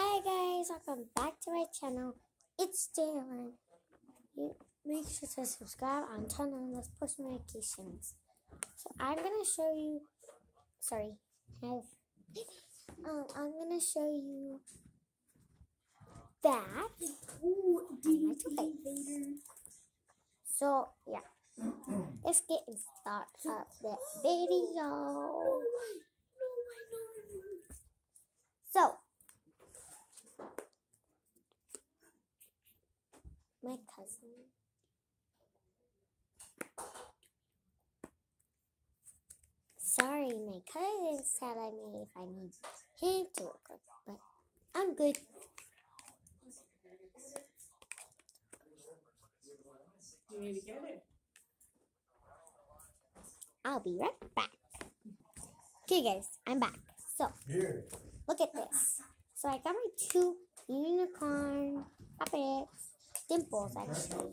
Hi guys, welcome back to my channel. It's Jaylynn. You make sure to subscribe and turn on those post notifications. So I'm gonna show you. I'm gonna show you that. So yeah, let's get started the video. So. My cousin. Sorry, my cousin said if I need him to record, but I'm good. You need to get it. I'll be right back. Okay, guys, I'm back. So, look at this. So, I got my two unicorn puppets. Dimples, actually.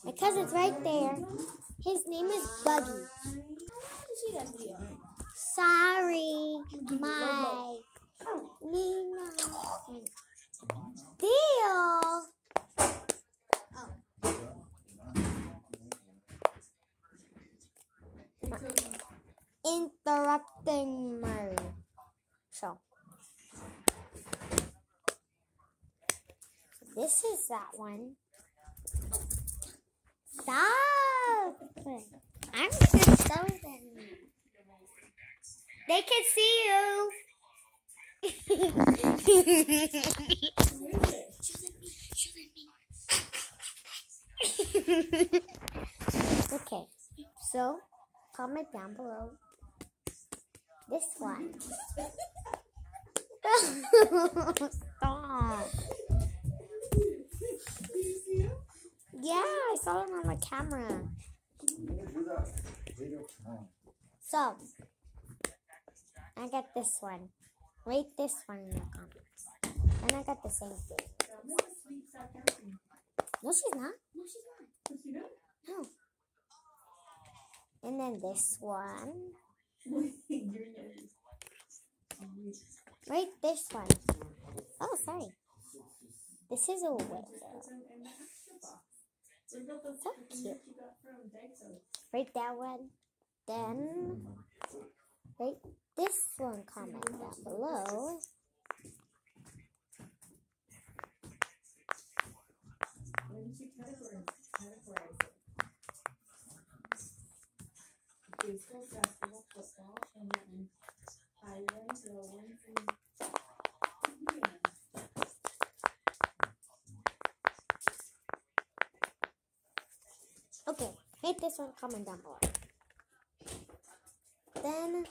My cousin's right there. His name is Buggy. Sorry, my Nina. Deal. Interrupting my show. This is that one. Stop! I'm just stolen. They can see you. Okay, so comment down below this one. Stop. Yeah, I saw it on my camera. So, I got this one. Rate this one in the comments. And I got the same thing. No, she's not. No. And then this one. Rate this one. Oh, sorry. This is a window. So cute. Rate that one. Then rate this one. Comment down below. Baseball, basketball, football, and then Highland, Lowlands, and Okay, rate this one, comment down below. Then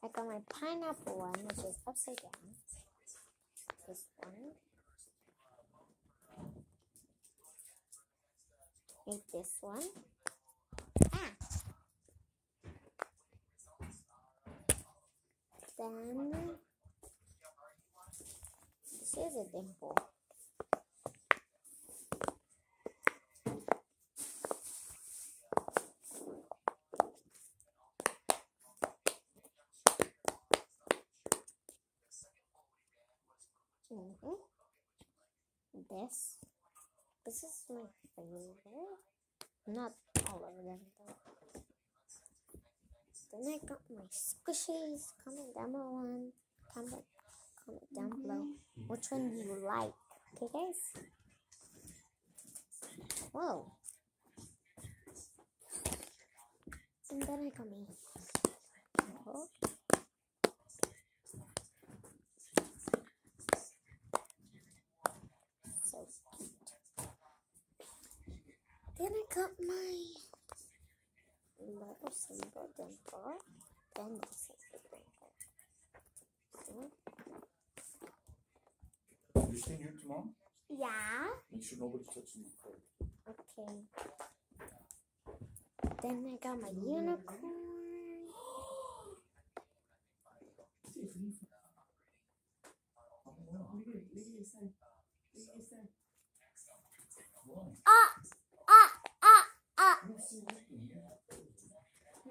I got my pineapple one, which is upside down. This one. Rate this one. Then this is a dimple. This is my favorite. Not all of them though. Then I got my squishies. Comment down below. Comment down below which one you like. Okay, guys. Whoa. And then I got my so cute. Then I got my little simple dimple. Then the simple dimple. You staying here tomorrow? Yeah. Make sure nobody's touching you first. Okay. Then I got my unicorn.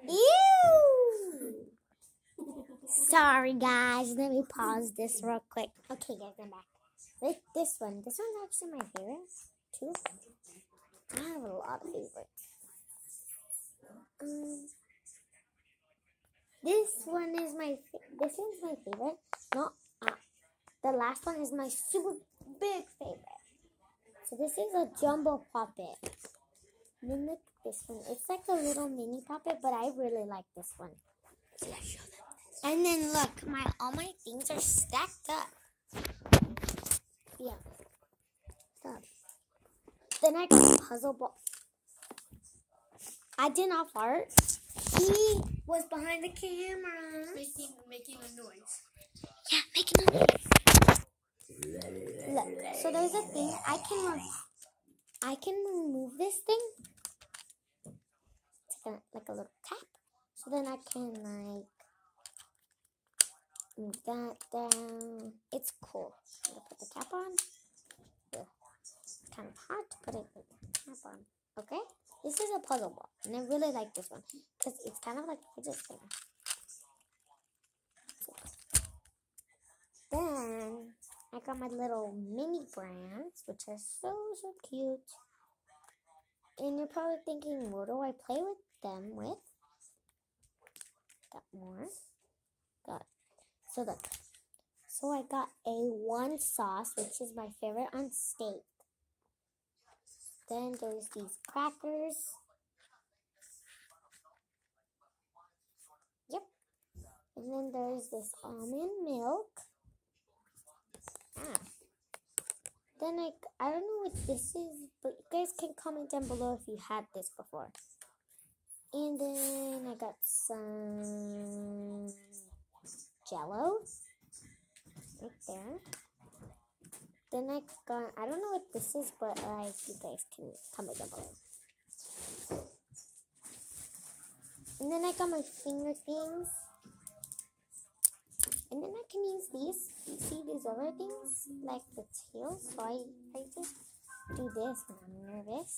Ew! Sorry, guys. Let me pause this real quick. Okay, guys, I'm back. Like this one. This one's actually my favorite, too. I have a lot of favorites. This one's my favorite. No, the last one is my super big favorite. So this is a jumbo puppet. And then look at this one. It's like a little mini puppet, but I really like this one. And then look, all my things are stacked up. Yeah. Stop. Then I got a puzzle ball. I did not fart. He was behind the camera. Making a noise. Yeah, making a noise. Look, so there's a thing I can remove this thing. It's like a little cap. So then I can move that down. It's cool. I'm gonna put the cap on. It's kind of hard to put the cap on. Okay? This is a puzzle ball. And I really like this one. Because it's kind of like a fidget spinner. Then I got my little mini brands, which are so cute. And you're probably thinking, what do I play with them with? Got more. Got. So look. So I got A1 sauce, which is my favorite on steak. Then there's these crackers. Yep. And then there's this almond milk. Then I don't know what this is, but you guys can comment down below if you had this before. And then I got some Jello right there. Then I don't know what this is, but you guys can comment down below. And then I got my finger things. And then I can use these. You see these other things? Like the tail. So I just do this when I'm nervous.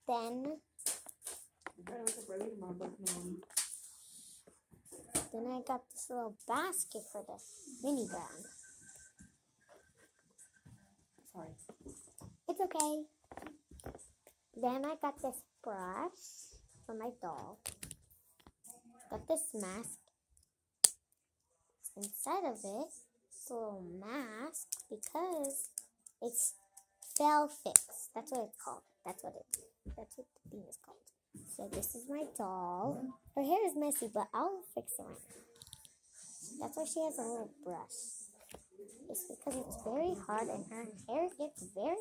Then I got this little basket for the mini brand. Sorry. It's okay. Then I got this brush for my doll. Got this mask. Inside of it, it's a little mask because it's fell fix. That's what it's called. That's what the thing is called. So this is my doll. Her hair is messy, but I'll fix it right now. That's why she has a little brush. It's because it's very hard and her hair gets very.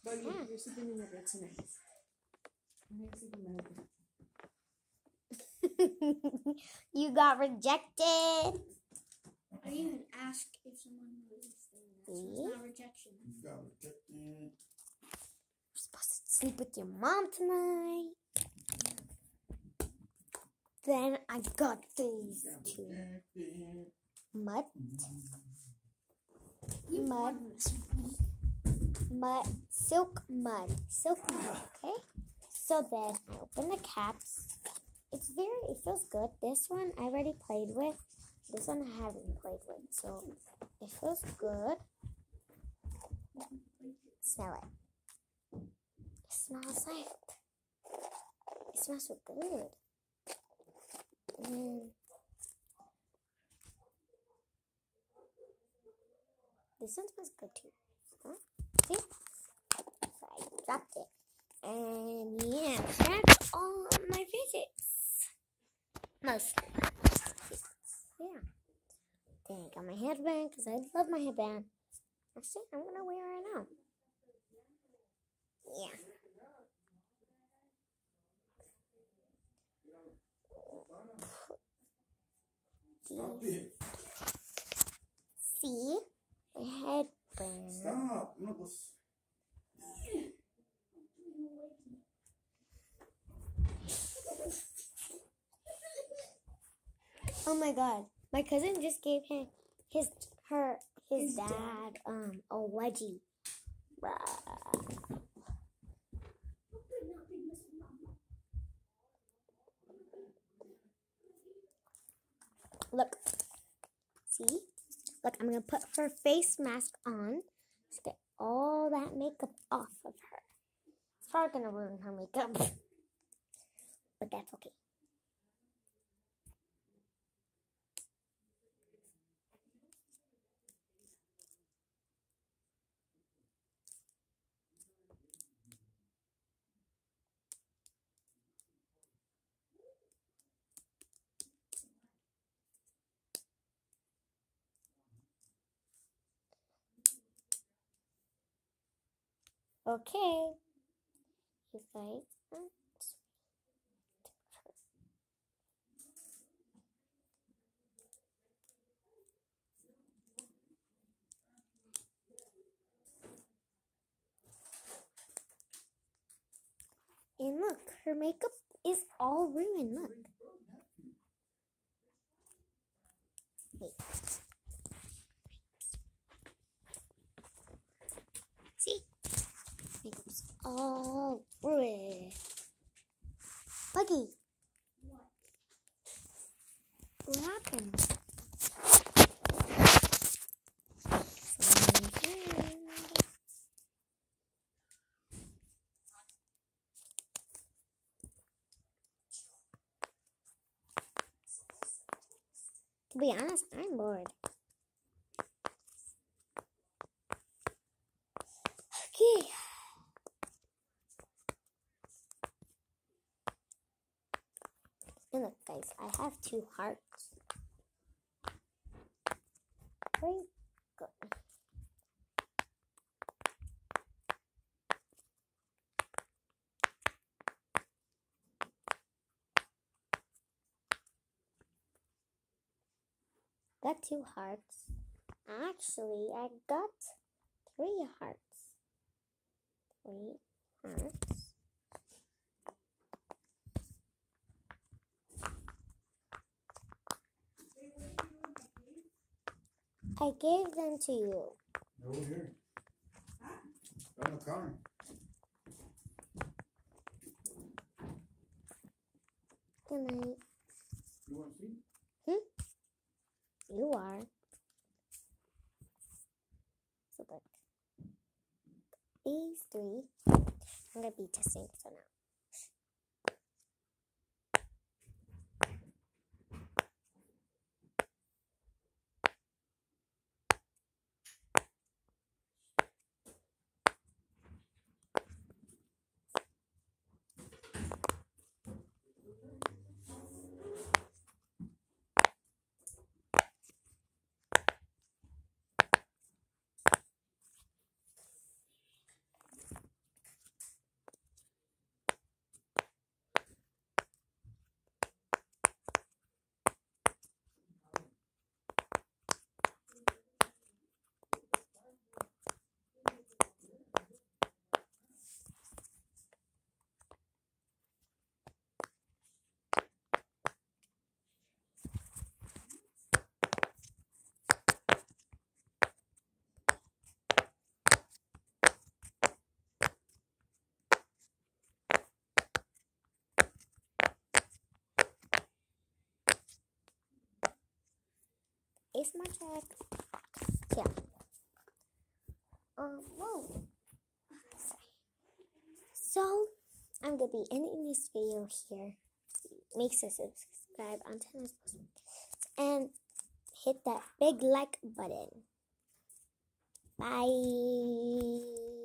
But you're sitting in the bed tonight. You got rejected. I didn't even ask if someone was saying that. So it's not rejection. You got rejected. You're supposed to sleep with your mom tonight. Then I got these two. Silk mud, okay? So then I open the caps. It feels good. This one I already played with. This one I haven't played with, so it feels good. Smell it. It smells so good. This one smells good too. Huh? See? So I dropped it. And yeah, that's all my fidgets. Mostly. Yeah. Then I got my headband because I love my headband. That's it. I'm going to wear it right now. Yeah. See? My headband. Stop. Oh my god. My cousin just gave his dad a wedgie. Bruh. Look. See? Look, I'm gonna put her face mask on to get all that makeup off of her. It's probably gonna ruin her makeup. But that's okay. Okay. You guys. And look, her makeup is all ruined. Look. Wait. See? Makeup's all ruined. Lucky. What happened? To be honest, I'm bored. Okay. And look, guys, I have 2 hearts. Very good. Got 2 hearts. Actually, I got 3 hearts. 3 hearts. I gave them to you. Over here. On the counter. Good night. You want to see? You are. So look. These 3. I'm going to be testing this one out. ASMR check. Yeah. Whoa. Sorry. So, I'm gonna be ending this video here. Make sure to subscribe on Tennis and hit that big like button. Bye.